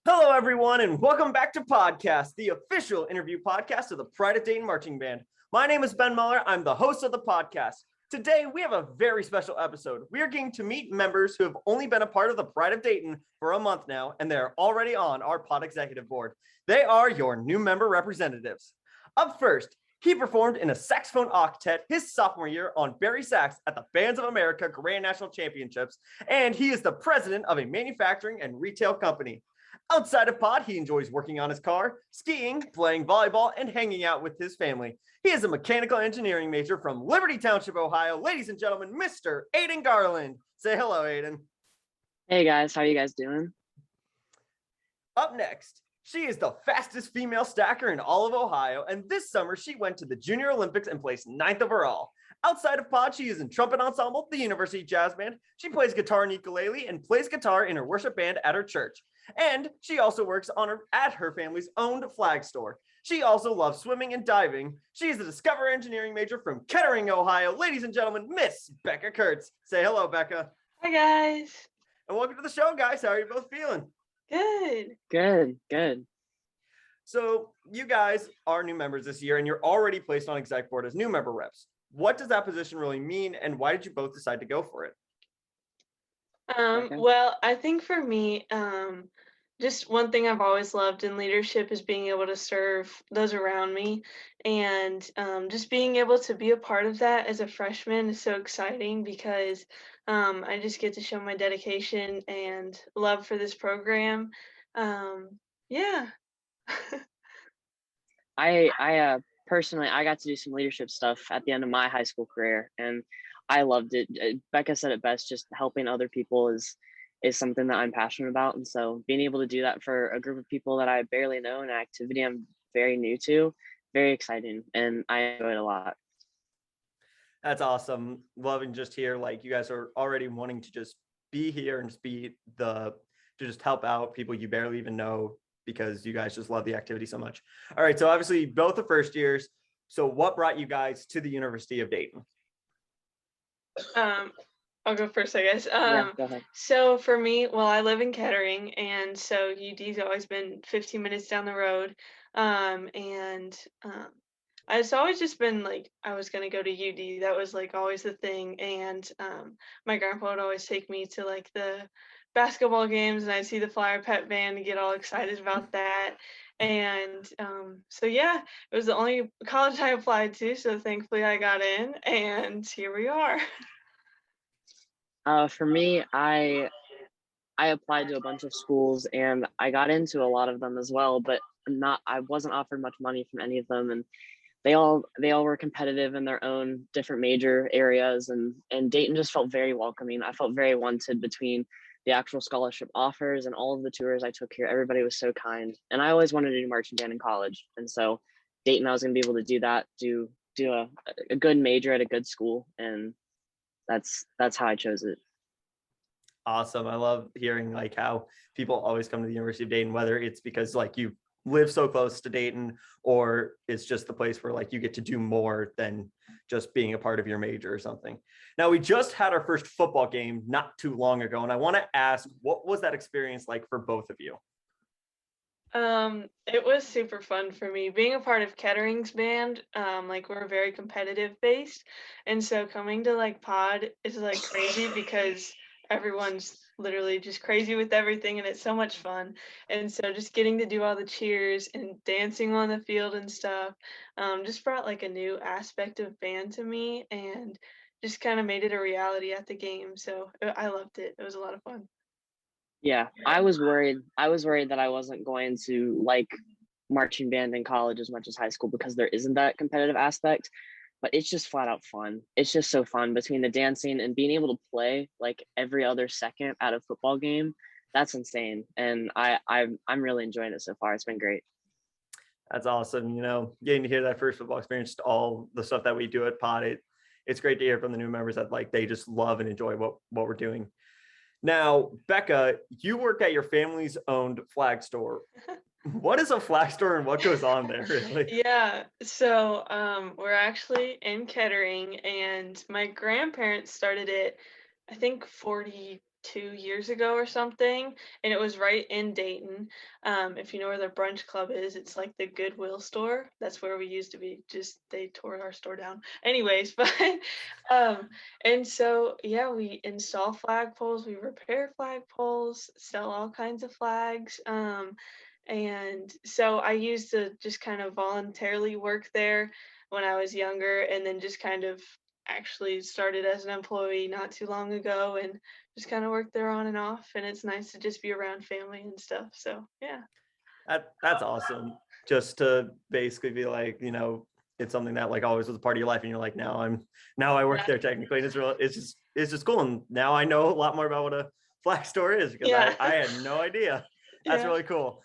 Hello, everyone, and welcome back to Podcast, the official interview podcast of the Pride of Dayton Marching Band. My name is Ben Muller. I'm the host of the podcast. Today, we have a very special episode. We are getting to meet members who have only been a part of the Pride of Dayton for a month now, and they're already on our pod executive board. They are your new member representatives. Up first, he performed in a saxophone octet his sophomore year on Barry Sax at the Bands of America Grand National Championships, and he is the president of a manufacturing and retail company. Outside of pod, he enjoys working on his car, skiing, playing volleyball, and hanging out with his family. He is a mechanical engineering major from Liberty Township, Ohio. Ladies and gentlemen, Mr. Aidan Garland. Say hello, Aidan. Hey guys, how are you guys doing? Up next, she is the fastest female stacker in all of Ohio, and this summer she went to the Junior Olympics and placed 9th overall. Outside of pod, she is in trumpet ensemble, the University Jazz Band. She plays guitar and ukulele and plays guitar in her worship band at her church. And she also works at her family's owned flag store. She also loves swimming and diving. She is a Discover Engineering major from Kettering, Ohio. Ladies and gentlemen, Miss Becca Kurtz. Say hello, Becca. Hi, guys. And welcome to the show, guys. How are you both feeling? Good. So you guys are new members this year, and you're already placed on exec board as new member reps. What does that position really mean, and why did you both decide to go for it? Well, I think for me, just one thing I've always loved in leadership is being able to serve those around me. And just being able to be a part of that as a freshman is so exciting because I just get to show my dedication and love for this program. Yeah. I personally, I got to do some leadership stuff at the end of my high school career, and I loved it. Becca said it best, just helping other people is something that I'm passionate about. And so being able to do that for a group of people that I barely know, an activity I'm very new to, very exciting, and I enjoy it a lot. That's awesome. Loving just here, like you guys are already wanting to just be here and just to just help out people you barely even know because you guys just love the activity so much. All right, so obviously both the first years. So what brought you guys to the University of Dayton? I'll go first, I guess. Yeah, go ahead. So for me, well, I live in Kettering, and so UD's always been 15 minutes down the road. It's always just been like I was gonna go to UD. That was like always the thing. And my grandpa would always take me to like the basketball games, and I'd see the Flyer Pet Band and get all excited about that. And so yeah, it was the only college I applied to, so thankfully I got in, and here we are. For me, I applied to a bunch of schools and I got into a lot of them as well, but I wasn't offered much money from any of them, and they all were competitive in their own different major areas, and Dayton just felt very welcoming. I felt very wanted between the actual scholarship offers and all of the tours I took here. Everybody was so kind, and I always wanted to do marching band in college, and so Dayton, I was going to be able to do that, do a good major at a good school, and that's how I chose it. Awesome. I love hearing like how people always come to the University of Dayton, whether it's because like you live so close to Dayton or it's just the place where like you get to do more than just being a part of your major or something. Now, we just had our first football game not too long ago, and I want to ask, what was that experience like for both of you? It was super fun for me being a part of Kettering's band. Like we're very competitive based, and so coming to like pod is like crazy because everyone's literally just crazy with everything, and it's so much fun. And so just getting to do all the cheers and dancing on the field and stuff, just brought like a new aspect of band to me, and just kind of made it a reality at the game. So I loved it. It was a lot of fun. Yeah, I was worried that I wasn't going to like marching band in college as much as high school because there isn't that competitive aspect, but it's just flat out fun. It's just so fun between the dancing and being able to play like every other second at a football game. That's insane, and I'm really enjoying it so far. It's been great. That's awesome. Getting to hear that first football experience, all the stuff that we do at pod, it's great to hear from the new members that like they just love and enjoy what we're doing. Now, Becca, you work at your family's owned flag store. What is a flag store and what goes on there, really? Yeah, so we're actually in Kettering, and my grandparents started it, I think 40 2 years ago or something, and it was right in Dayton. If you know where the brunch club is, it's like the Goodwill store. That's where we used to be. Just they tore our store down. Anyways, but and so yeah, we install flagpoles, we repair flagpoles, sell all kinds of flags. And so I used to just kind of voluntarily work there when I was younger, and then just kind of actually started as an employee not too long ago, and just kind of work there on and off. And it's nice to just be around family and stuff. So yeah. That's awesome. Just to basically be like, it's something that like always was a part of your life, and you're like, now I work there technically, and it's just cool. And now I know a lot more about what a flag store is, because Yeah. I had no idea. That's Yeah. really cool.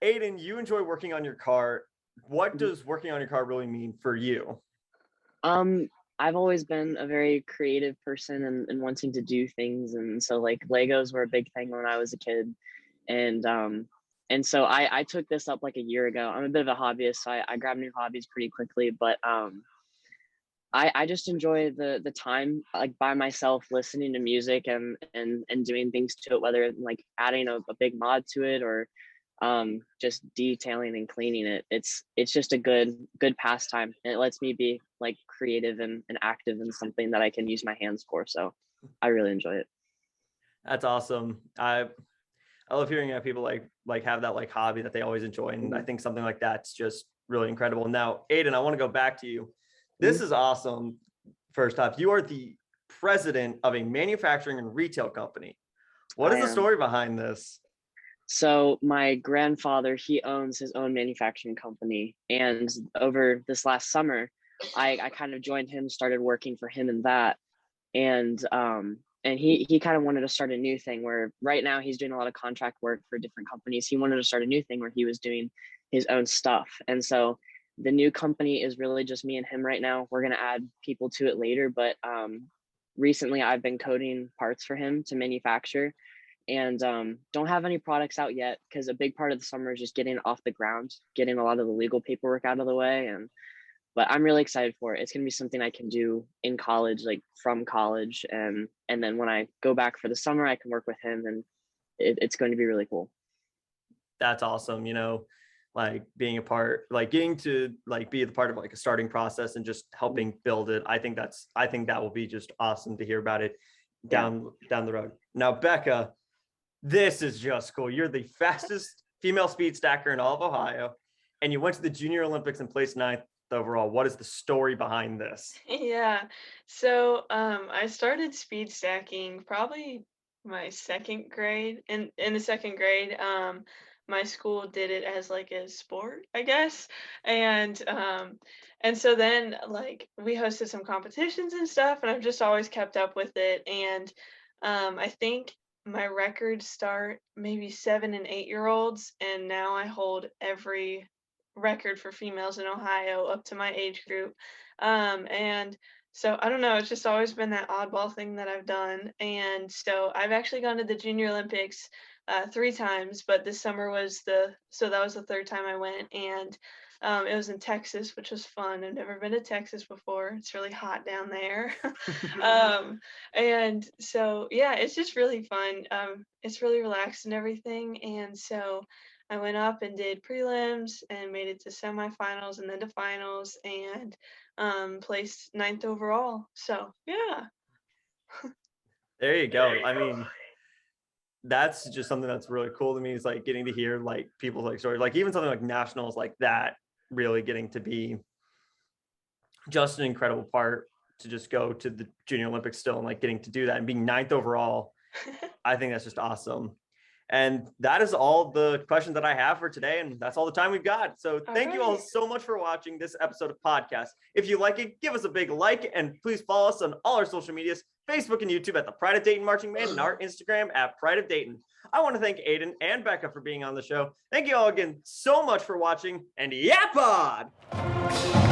Aidan, you enjoy working on your car. What does working on your car really mean for you? I've always been a very creative person and wanting to do things, and so like Legos were a big thing when I was a kid, and so I took this up like a year ago. I'm a bit of a hobbyist, so I grab new hobbies pretty quickly, but I just enjoy the time like by myself listening to music and doing things to it, whether like adding a big mod to it or just detailing and cleaning it. It's just a good pastime, and it lets me be like creative and active in something that I can use my hands for, so I really enjoy it. That's awesome. I love hearing that people like have that like hobby that they always enjoy, and I think something like that's just really incredible. Now, Aidan, I want to go back to you. This is awesome. First off, you are the president of a manufacturing and retail company. What is the story behind this? So my grandfather, he owns his own manufacturing company, and over this last summer, I kind of joined him, started working for him in that, and he kind of wanted to start a new thing where right now he's doing a lot of contract work for different companies. He wanted to start a new thing where he was doing his own stuff, and so the new company is really just me and him right now. We're gonna add people to it later, but recently I've been coding parts for him to manufacture, and don't have any products out yet because a big part of the summer is just getting off the ground, getting a lot of the legal paperwork out of the way. But I'm really excited for it. It's going to be something I can do in college, like from college, and then when I go back for the summer, I can work with him, and it's going to be really cool. That's awesome. Like being a part, like getting to like be the part of like a starting process and just helping build it. I think that will be just awesome to hear about it down the road. Now, Becca, this is just cool. You're the fastest female speed stacker in all of Ohio, and you went to the Junior Olympics and placed 9th overall. What is the story behind this? Yeah. So I started speed stacking probably my second grade. In the second grade, my school did it as like a sport, I guess. And so then like we hosted some competitions and stuff, and I've just always kept up with it. And I think my records start maybe 7 and 8 year olds, and now I hold every record for females in Ohio up to my age group. And so I don't know, it's just always been that oddball thing that I've done. And so I've actually gone to the Junior Olympics 3 times, but this summer so that was the third time I went. And it was in Texas, which was fun. I've never been to Texas before. It's really hot down there. And so, yeah, it's just really fun. It's really relaxed and everything. And so I went up and did prelims and made it to semifinals and then to finals, and placed 9th overall. So yeah. There you go. I mean, that's just something that's really cool to me, is like getting to hear like people's like stories, like even something like nationals like that, really getting to be just an incredible part to just go to the Junior Olympics still, and like getting to do that and being 9th overall. I think that's just awesome. And that is all the questions that I have for today. And that's all the time we've got. So thank you all so much for watching this episode of podcast. If you like it, give us a big like, and please follow us on all our social medias, Facebook and YouTube at the Pride of Dayton Marching Band, and our Instagram at Pride of Dayton. I want to thank Aidan and Becca for being on the show. Thank you all again so much for watching, and yeah, pod!